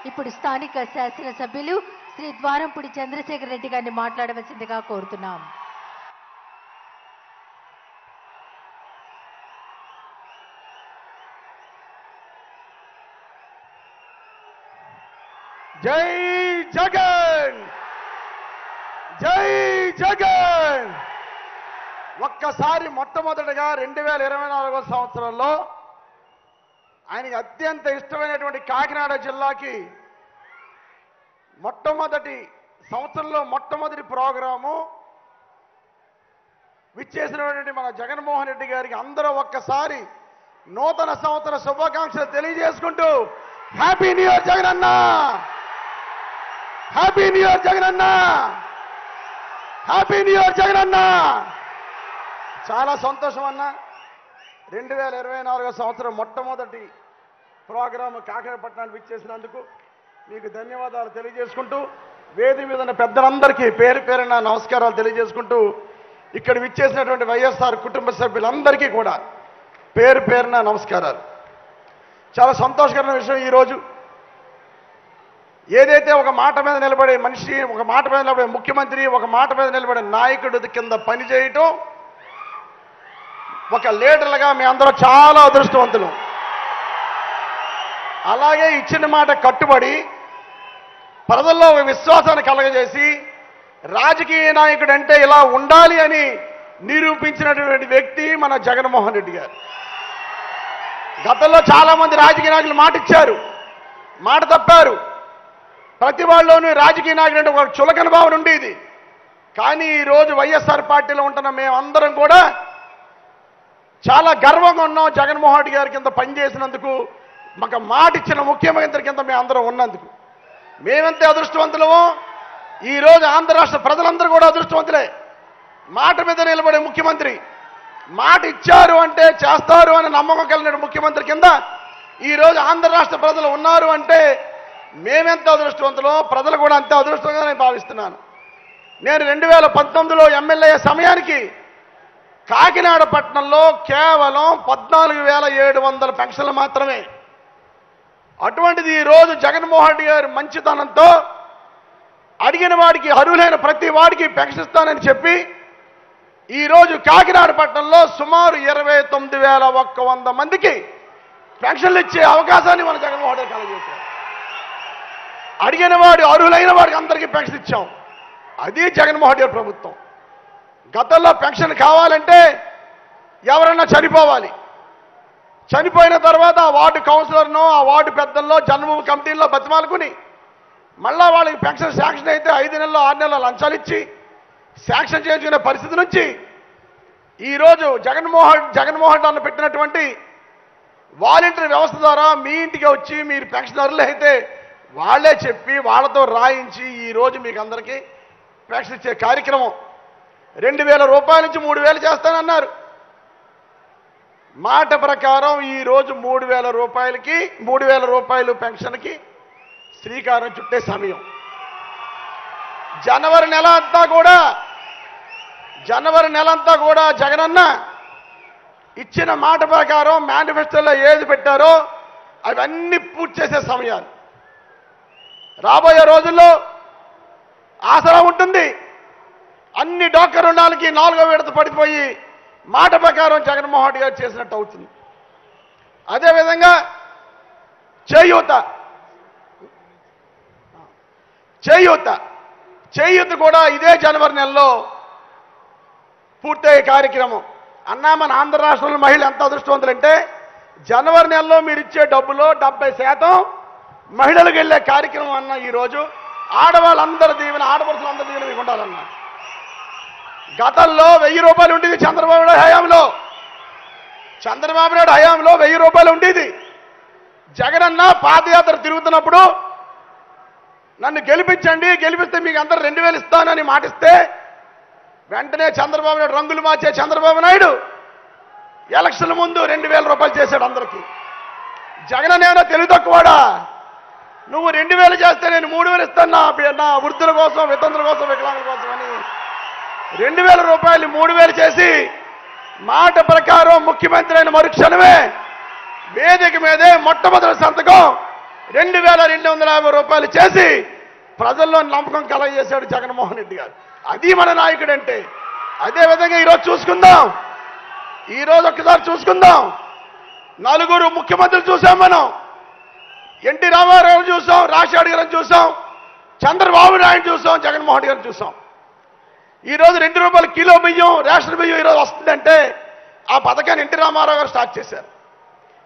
ఇప్పుడు స్థానిక శాసనసభ్యులు శ్రీ ద్వారంపూడి చంద్రశేఖర్ రెడ్డి గారిని మాట్లాడవలసిందిగా కోరుతున్నాం. జై జగన్, జై జగన్. ఒక్కసారి మొట్టమొదటిగా 2024వ సంవత్సరంలో ఆయనకి అత్యంత ఇష్టమైనటువంటి కాకినాడ జిల్లాకి మొట్టమొదటి సంవత్సరంలో మొట్టమొదటి ప్రోగ్రాము విచ్చేసినటువంటి మన జగన్మోహన్ రెడ్డి గారికి అందరూ ఒక్కసారి నూతన సంవత్సర శుభాకాంక్షలు తెలియజేసుకుంటూ happy new year Jagananna, happy new year Jagananna, happy new year Jagananna. చాలా సంతోషం అన్న. 2024వ సంవత్సరం మొట్టమొదటి ప్రోగ్రాము కాకినాడపట్నానికి విచ్చేసినందుకు మీకు ధన్యవాదాలు తెలియజేసుకుంటూ వేదిక మీద ఉన్న పెద్దలందరికీ పేరు పేరున నమస్కారాలు తెలియజేసుకుంటూ ఇక్కడ విచ్చేసినటువంటి వైఎస్ఆర్ కుటుంబ సభ్యులందరికీ కూడా పేరు పేరున నమస్కారాలు. చాలా సంతోషకరమైన విషయం ఈరోజు ఏదైతే ఒక మాట మీద నిలబడే మనిషి, ఒక మాట మీద నిలబడే ముఖ్యమంత్రి, ఒక మాట మీద నిలబడే నాయకుడి కింద పనిచేయటం, ఒక లీడర్లుగా మీ అందరూ చాలా అదృష్టవంతులు. అలాగే ఇచ్చిన మాట కట్టుబడి ప్రజల్లో ఒక విశ్వాసాన్ని కలగజేసి రాజకీయ నాయకుడు అంటే ఇలా ఉండాలి అని నిరూపించినటువంటి వ్యక్తి మన జగన్మోహన్ రెడ్డి గారు. గతంలో చాలా మంది రాజకీయ నాయకులు మాట ఇచ్చారు, మాట తప్పారు. ప్రతి వాళ్ళలోనూ రాజకీయ నాయకుడు అంటే ఒక చులకన భావన ఉండేది. కానీ ఈరోజు వైఎస్ఆర్ పార్టీలో ఉంటున్న మేమందరం కూడా చాలా గర్వంగా ఉన్నాం. జగన్మోహన్ రెడ్డి గారి కింద పనిచేసినందుకు, మాకు మాట ఇచ్చిన ముఖ్యమంత్రి కింద మేము అందరం ఉన్నందుకు మేమెంతే అదృష్టవంతులమో ఈరోజు ఆంధ్ర రాష్ట్ర ప్రజలందరూ కూడా అదృష్టవంతులే. మాట మీద నిలబడే ముఖ్యమంత్రి, మాట ఇచ్చారు అంటే చేస్తారు అని నమ్మకం కలిగిన ముఖ్యమంత్రి కింద ఈరోజు ఆంధ్ర రాష్ట్ర ప్రజలు ఉన్నారు అంటే మేమెంత అదృష్టవంతులో ప్రజలు కూడా అంతే అదృష్టంగా నేను భావిస్తున్నాను. నేను 2019లో ఎమ్మెల్యే సమయానికి కాకినాడ పట్టణంలో కేవలం 14,700 పెన్షన్లు మాత్రమే. అటువంటిది ఈరోజు జగన్మోహన్ రెడ్డి గారి మంచితనంతో అడిగిన వాడికి, అర్హులైన ప్రతి వాడికి పెన్షన్ ఇస్తానని చెప్పి ఈరోజు కాకినాడ పట్టణంలో సుమారు 29,100 మందికి పెన్షన్లు ఇచ్చే అవకాశాన్ని మన జగన్మోహన్ రెడ్డి కలగజేశారు. అడిగిన వాడు, అర్హులైన వాడికి అందరికీ పెన్షన్ ఇచ్చాం. అది జగన్మోహన్ రెడ్డి ప్రభుత్వం. గతంలో పెన్షన్ కావాలంటే ఎవరన్నా చనిపోవాలి, చనిపోయిన తర్వాత ఆ వార్డు కౌన్సిలర్ను, ఆ వార్డు పెద్దల్లో, జన్మభూమి కమిటీల్లో బతిమాలుకుని మళ్ళా వాళ్ళకి పెన్షన్ శాంక్షన్ అయితే 5 నెలలు 6 నెలలు లంచాలు ఇచ్చి శాంక్షన్ చేయించుకునే పరిస్థితి నుంచి ఈరోజు జగన్మోహన్ అన్న పెట్టినటువంటి వాలంటీర్ వ్యవస్థ ద్వారా మీ ఇంటికి వచ్చి మీరు పెన్షనర్లు అయితే వాళ్ళే చెప్పి వాళ్ళతో రాయించి ఈరోజు మీకు అందరికీ పెన్షన్ ఇచ్చే కార్యక్రమం 2,000 రూపాయల నుంచి 3,000 చేస్తానన్నారు. మాట ప్రకారం ఈరోజు 3,000 రూపాయలకి 3,000 రూపాయలు పెన్షన్కి శ్రీకారం చుట్టే సమయం. జనవరి నెల అంతా కూడా జగనన్న ఇచ్చిన మాట ప్రకారం మేనిఫెస్టోలో ఏది పెట్టారో అవన్నీ పూర్తి చేసే సమయాలు. రాబోయే రోజుల్లో ఆసరా ఉంటుంది. అన్ని డాక్టర్ రుణాలకి 4వ విడత పడిపోయి మాట ప్రకారం జగన్మోహన్ రెడ్డి గారు చేసినట్టు అవుతుంది. అదేవిధంగా చేయూత కూడా ఇదే జనవరి నెలలో పూర్తయ్యే కార్యక్రమం. అన్నా మన ఆంధ్ర రాష్ట్రంలో మహిళలు ఎంత అదృష్టవంతులంటే జనవరి నెలలో మీరు ఇచ్చే డబ్బులో 70% మహిళలకు వెళ్ళే కార్యక్రమం అన్న. ఈరోజు ఆడవాళ్ళందరి దీవెన, ఆడపడుచులందరి దీవెన మీకు ఉండాలన్నా. గతంలో 1000 రూపాయలు ఉండేది చంద్రబాబు నాయుడు హయాంలో 1000 రూపాయలు ఉండేది. జగనన్న పాదయాత్ర తిరుగుతున్నప్పుడు నన్ను గెలిపించండి, గెలిపిస్తే మీకు అందరూ 2,000 ఇస్తానని మాటిస్తే వెంటనే చంద్రబాబు నాయుడు రంగులు మార్చే చంద్రబాబు నాయుడు ఎలక్షన్ల ముందు 2,000 రూపాయలు చేశాడు అందరికీ. జగనన్న తెలివి తక్కువడా, నువ్వు 2,000 చేస్తే నేను 3,000 ఇస్తాను నా వృద్ధుల కోసం, వితంతుల కోసం, వికలాంగుల కోసం అని 2,000 రూపాయలు 3,000 చేసి మాట ప్రకారం ముఖ్యమంత్రి అయిన మరుక్షణమే వేదిక మీదే మొట్టమొదటి సంతకం 2250 రూపాయలు చేసి ప్రజల్లో నమ్మకం కలగజేశాడు జగన్మోహన్ రెడ్డి గారు. అది మన నాయకుడు అంటే. అదేవిధంగా ఈరోజు చూసుకుందాం, ఈరోజు ఒక్కసారి చూసుకుందాం. 4 ముఖ్యమంత్రులు చూసాం మనం. ఎన్టీ రామారావు చూసాం, రాజశేఖర్ గారిని చూసాం, చంద్రబాబు నాయుడు చూసాం, జగన్మోహన్ రెడ్డి గారిని చూసాం. ఈరోజు 2 రూపాయల కిలో బియ్యం, రేషన్ బియ్యం ఈరోజు వస్తుందంటే ఆ పథకాన్ని ఎన్టీ రామారావు గారు స్టార్ట్ చేశారు.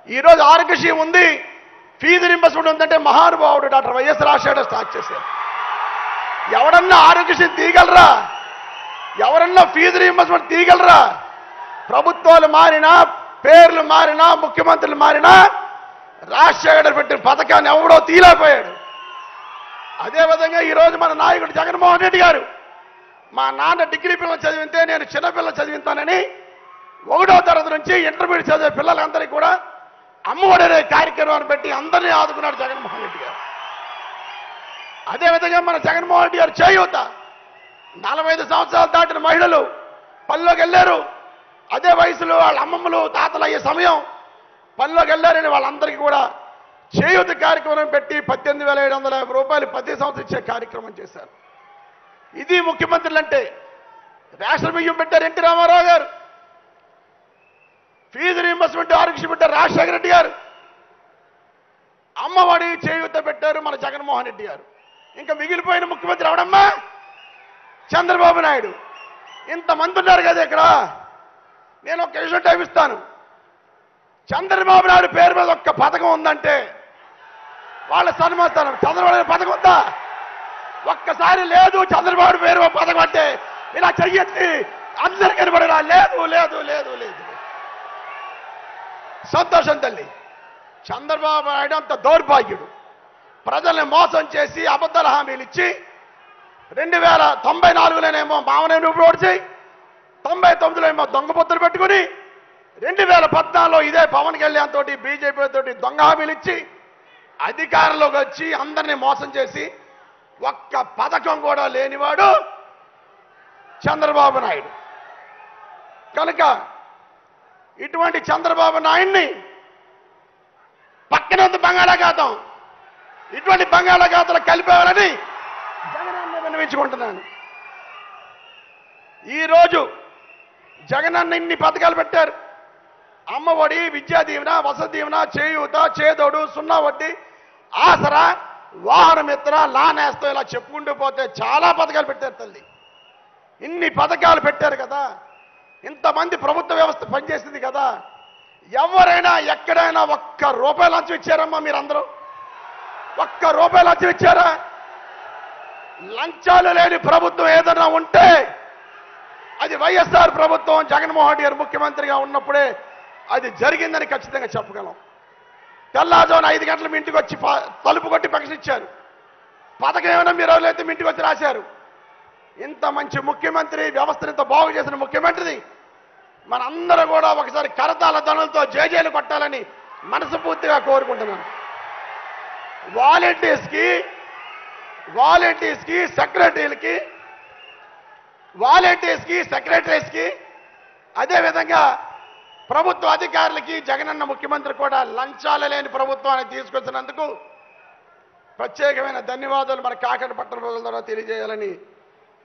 ఈరోజు ఆరోగ్యశ్రీ ఉంది, ఫీజు రింబర్స్మెంట్ ఉందంటే మహానుభావుడు డాక్టర్ వైఎస్ రాజశేఖర్ స్టార్ట్ చేశారు. ఎవరన్నా ఆరోగ్యశ్రీ తీయగలరా? ఎవరన్నా ఫీజు రింబర్స్మెంట్ తీయగలరా? ప్రభుత్వాలు మారినా, పేర్లు మారినా, ముఖ్యమంత్రులు మారినా రాజశేఖర్ పెట్టిన పథకాన్ని ఎవడో తీయలేకపోయాడు. అదేవిధంగా ఈరోజు మన నాయకుడు జగన్మోహన్ రెడ్డి గారు, మా నాన్న డిగ్రీ పిల్లలు చదివితే నేను చిన్నపిల్లలు చదివిస్తానని 1వ తరగతి నుంచి ఇంటర్మీడియట్ చదివే పిల్లలందరికీ కూడా అమ్మఒడి అనే కార్యక్రమాన్ని పెట్టి అందరినీ ఆదుకున్నాడు జగన్మోహన్ రెడ్డి గారు. అదేవిధంగా మన జగన్మోహన్ రెడ్డి గారు చేయూత, 45 సంవత్సరాలు దాటిన మహిళలు పనిలోకి వెళ్ళారు. అదే వయసులో వాళ్ళ అమ్మమ్మలు తాతలు అయ్యే సమయం పనిలోకి వెళ్ళారని వాళ్ళందరికీ కూడా చేయూత కార్యక్రమం పెట్టి 18,750 రూపాయలు ప్రతి సంవత్సరం ఇచ్చే కార్యక్రమం చేశారు. ఇది ముఖ్యమంత్రులు అంటే. రేషన్ బియ్యం పెట్టారు ఎన్టీ రామారావు గారు, ఫీజు రీయింబర్స్మెంట్ ఆరోగ్యశ్రీ పెట్టారు రాజశేఖర రెడ్డి గారు, అమ్మఒడి చేయూత పెట్టారు మన జగన్మోహన్ రెడ్డి గారు. ఇంకా మిగిలిపోయిన ముఖ్యమంత్రి ఎవడమ్మా? చంద్రబాబు నాయుడు. ఇంతమంది ఉన్నారు కదా ఇక్కడ. నేను ఒక విషయం టైం ఇస్తాను. చంద్రబాబు నాయుడు పేరు మీద ఒక్క పథకం ఉందంటే వాళ్ళ సన్మాస్తాను. చంద్రబాబు నాయుడు పథకం ఉందా? ఒక్కసారి లేదు చంద్రబాబు పేరు పథకం అంటే ఇలా చెయ్యెత్తి అందరు కనబడరా? లేదు లేదు లేదు లేదు. సంతోషం తల్లి. చంద్రబాబు నాయుడు అంత దౌర్భాగ్యుడు. ప్రజల్ని మోసం చేసి అబద్ధాల హామీలు ఇచ్చి 2094లోనేమో మామనే నువ్వు ఓడిచి 99లో ఏమో దొంగ పొత్తులు పెట్టుకుని 2014లో ఇదే పవన్ కళ్యాణ్ తోటి బీజేపీ తోటి దొంగ హామీలు ఇచ్చి అధికారంలోకి వచ్చి అందరినీ మోసం చేసి ఒక్క పథకం కూడా లేనివాడు చంద్రబాబు నాయుడు. కనుక ఇటువంటి చంద్రబాబు నాయుడిని పక్కన బంగాళాఖాతం, ఇటువంటి బంగాళాఖాతాలు కలిపేవాలని జగనన్న విన్నవించుకుంటున్నాను. ఈరోజు జగనన్న ఇన్ని పథకాలు పెట్టారు. అమ్మఒడి, విద్యా దీవెన, వసతి దీవెన, చేయూత, చేదోడు, 0 వడ్డీ, ఆసరా, వాహన మిత్ర, లానేస్తో ఇలా చెప్పుకుంటూ పోతే చాలా పథకాలు పెట్టారు తల్లి. ఇన్ని పథకాలు పెట్టారు కదా, ఇంతమంది ప్రభుత్వ వ్యవస్థ పనిచేసింది కదా. ఎవరైనా ఎక్కడైనా ₹1 లంచం ఇచ్చారమ్మా? మీరందరూ ₹1 లంచం ఇచ్చారా? లంచాలు లేని ప్రభుత్వం ఏదైనా ఉంటే అది వైఎస్ఆర్ ప్రభుత్వం, జగన్మోహన్ రెడ్డి గారు ముఖ్యమంత్రిగా ఉన్నప్పుడే అది జరిగిందని ఖచ్చితంగా చెప్పగలం. తెల్లారుజామున 5 గంటల మీ ఇంటికి వచ్చి తలుపు కొట్టి పెన్షన్ ఇచ్చారు. పథకం ఏమైనా మీరు ఎవరైతే మీ ఇంటికి వచ్చి రాశారు. ఇంత మంచి ముఖ్యమంత్రి, వ్యవస్థను ఇంత బాగు చేసిన ముఖ్యమంత్రిని మనందరూ కూడా ఒకసారి కరతాల ధ్వనులతో జేజేలు కొట్టాలని మనస్ఫూర్తిగా కోరుకుంటున్నాను. వాలంటీర్స్కి, సెక్రటరీస్కి అదేవిధంగా ప్రభుత్వ అధికారులకి జగనన్న ముఖ్యమంత్రి కూడా లంచాలు లేని ప్రభుత్వాన్ని తీసుకొచ్చినందుకు ప్రత్యేకమైన ధన్యవాదాలు మన కాకినాడ పట్టణ ప్రజల ద్వారా తెలియజేయాలని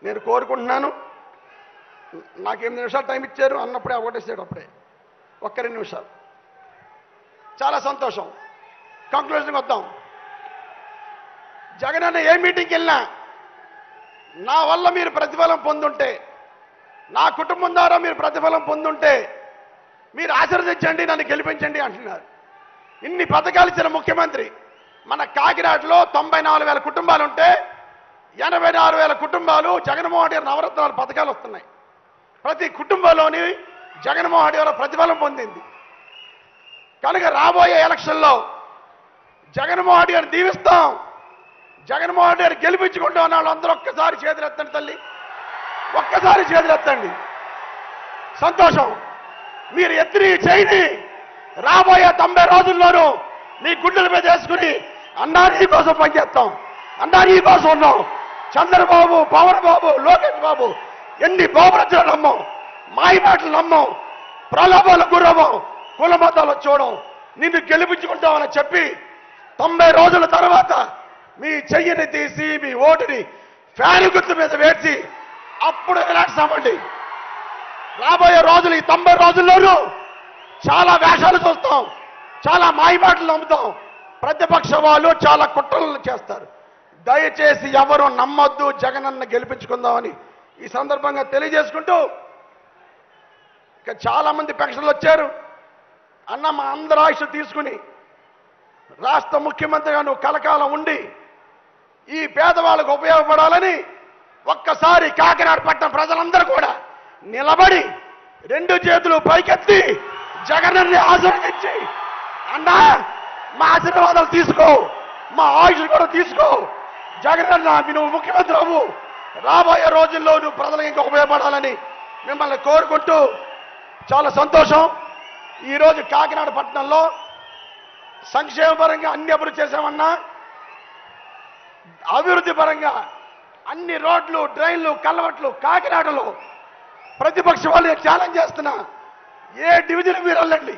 నేను కోరుకుంటున్నాను. నాకు 8 నిమిషాలు టైం ఇచ్చారు అన్నప్పుడే ఓటేసాడు. అప్పుడే 2 నిమిషాలు. చాలా సంతోషం. కంక్లూజన్కి వద్దాం. జగనన్న ఏ మీటింగ్కి వెళ్ళినా నా వల్ల మీరు ప్రతిఫలం పొందుంటే, నా కుటుంబం ద్వారా మీరు ప్రతిఫలం పొందుంటే మీరు ఆశీర్వదించండి, నన్ను గెలిపించండి అంటున్నారు. ఇన్ని పథకాలు ఇచ్చిన ముఖ్యమంత్రి. మన కాకినాడలో 94,000 కుటుంబాలు ఉంటే 84,000 కుటుంబాలు జగన్మోహన్ రెడ్డి నవరత్నాల పథకాలు వస్తున్నాయి. ప్రతి కుటుంబంలోని జగన్మోహన్ రెడ్డి గారు ప్రతిఫలం పొందింది. కనుక రాబోయే ఎలక్షన్లో జగన్మోహన్ రెడ్డి గారిని దీవిస్తాం. జగన్మోహన్ రెడ్డి గారు గెలిపించుకుంటూ ఉన్న వాళ్ళందరూ ఒక్కసారి చేతులెత్తండి తల్లి, ఒక్కసారి చేతులెత్తండి. సంతోషం. మీరు ఎత్తి చేయండి. రాబోయే 90 రోజుల్లోనూ మీ గుండెల మీద వేసుకుని అన్నా నీ కోసం పనిచేస్తాం, అన్నా నీ కోసం ఉన్నాం. చంద్రబాబు, పవన్ బాబు, లోకేష్ బాబు ఎన్ని బాబురచనలు నమ్మం, మాయమాటలు నమ్మం, ప్రలోభాలకు గురవం, కుల మతాలు చూడం, నిన్ను గెలిపించుకుంటామని చెప్పి 90 రోజుల తర్వాత మీ చెయ్యిని తీసి మీ ఓటుని ఫ్యాన్ గుర్తు మీద వేసి అప్పుడు రిలాక్స్ అవ్వండి. రాబోయే రోజులు ఈ 90 రోజుల్లోనూ చాలా వేషాలు చూస్తాం, చాలా మాయమాటలు నమ్ముతాం. ప్రతిపక్ష వాళ్ళు చాలా కుట్రలు చేస్తారు. దయచేసి ఎవరు నమ్మొద్దు. జగనన్న గెలిపించుకుందామని ఈ సందర్భంగా తెలియజేసుకుంటూ, ఇక చాలా మంది పెన్షన్లు వచ్చారు. అన్న మా అందరి ఆయుష్ తీసుకుని రాష్ట్ర ముఖ్యమంత్రిగా నువ్వు కలకాలం ఉండి ఈ పేదవాళ్ళకు ఉపయోగపడాలని ఒక్కసారి కాకినాడ పట్టణ ప్రజలందరూ కూడా నిలబడి 2 చేతులు పైకెత్తి జగనన్ని ఆశీర్వదించి, అన్నా మా ఆశీర్వాదాలు తీసుకో, మా ఆయుష్ కూడా తీసుకో, జగనన్న నువ్వు ముఖ్యమంత్రి అవ్వు, రాబోయే రోజుల్లో నువ్వు ప్రజలకు ఇంకా ఉపయోగపడాలని మిమ్మల్ని కోరుకుంటూ, చాలా సంతోషం. ఈరోజు కాకినాడ పట్టణంలో సంక్షేమ పరంగా అన్ని అభివృద్ధి చేశామన్నా, అభివృద్ధి పరంగా అన్ని రోడ్లు, డ్రైన్లు, కల్వర్ట్లు కాకినాడలో ప్రతిపక్ష వాళ్ళు ఛాలెంజ్ చేస్తున్నా, ఏ డివిజన్ మీరు వెళ్ళండి,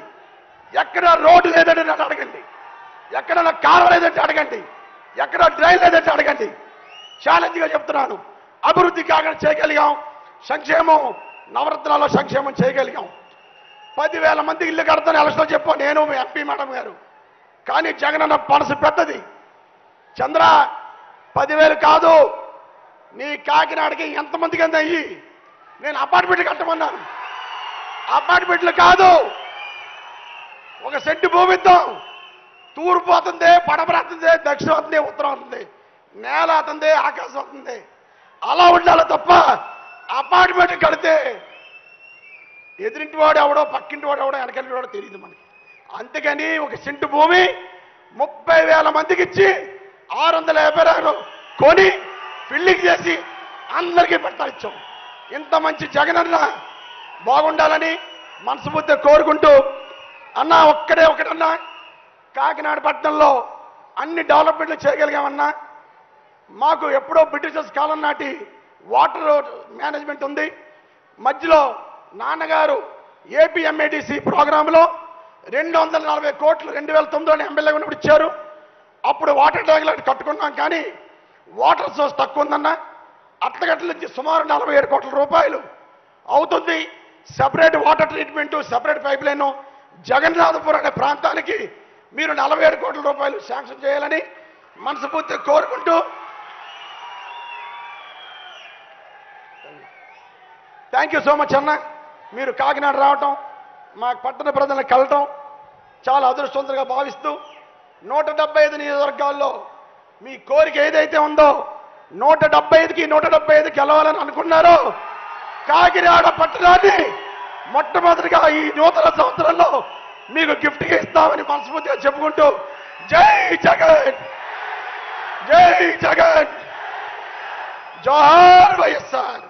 ఎక్కడ రోడ్డు లేదంటే నన్ను అడగండి, ఎక్కడ కాలువ లేదంటే అడగండి, ఎక్కడ డ్రైన్ లేదంటే అడగండి. ఛాలెంజ్గా చెప్తున్నాను. అభివృద్ధి కాకినాడ చేయగలిగాం, సంక్షేమం నవరత్నాల్లో సంక్షేమం చేయగలిగాం. 10,000 మందికి ఇల్లు కడతాను ఎలక్షన్లో చెప్పాను నేను, మీ ఎంపీ మేడం గారు. కానీ జగనన్న మనసు పెద్దది. చంద్ర 10,000 కాదు, నీ కాకినాడకి ఎంతమందికి అంత అయ్యి నేను అపార్ట్మెంట్ కట్టమన్నాను. అపార్ట్మెంట్లు కాదు, 1 సెంటు భూమి ఇద్దాం. తూర్పు అవుతుంది, పడమర అవుతుంది, దక్షిణం అవుతుంది, ఉత్తరం అవుతుంది, నేల అవుతుంది, ఆకాశం అవుతుంది. అలా ఉండాలి తప్ప అపార్ట్మెంట్ కడితే ఎదురింటి వాడు ఎవడో, పక్కింటి వాడు ఎవడో, వెనకటి వాడో తెలియదు మనకి. అందుకని 1 సెంటు భూమి 30,000 మందికి ఇచ్చి 650 ఎకరాలు కొని ఫిల్లింగ్ చేసి అందరికీ పెట్టాలిచ్చాం. ఇంత మంచి జగనన్న బాగుండాలని మనస్ఫూర్తిగా కోరుకుంటూ, అన్న ఒకటన్నా కాకినాడ పట్టణంలో అన్ని డెవలప్మెంట్లు చేయగలిగామన్నా. మాకు ఎప్పుడో బ్రిటిషర్స్ కాలం నాటి వాటర్ మేనేజ్మెంట్ ఉంది. మధ్యలో నాన్నగారు ఏపీఎంఏడిసి ప్రోగ్రాంలో 240 కోట్లు 2009లో ఎమ్మెల్యే ఉన్నప్పుడు ఇచ్చారు. అప్పుడు వాటర్ ట్యాంకులు కట్టుకున్నాం, కానీ వాటర్ సోర్స్ తక్కువ ఉందన్న. అట్లగట్ల నుంచి సుమారు 47 కోట్ల రూపాయలు అవుతుంది. Separate water treatment, separate pipe line Jagannathapuram అనే ప్రాంతానికి మీరు 47 కోట్ల రూపాయలు శాంక్షన్ చేయాలని మనస్ఫూర్తిగా కోరుకుంటూ, థ్యాంక్ యూ సో మచ్ అన్న. మీరు కాకినాడ రావటం, మా పట్టణ ప్రజలను కలటం చాలా అదృష్టవంతంగా భావిస్తూ, 175 నియోజకవర్గాల్లో మీ కోరిక ఏదైతే ఉందో 175కి 175 గెలవాలని అనుకున్నారో, కాకినాడ పట్టణాన్ని మొట్టమొదటిగా ఈ నూతన సంవత్సరంలో మీకు గిఫ్ట్గా ఇస్తామని మనస్ఫూర్తిగా చెప్పుకుంటూ, జై జగన్, జై జగన్, జోహార్ వైఎస్ఆర్.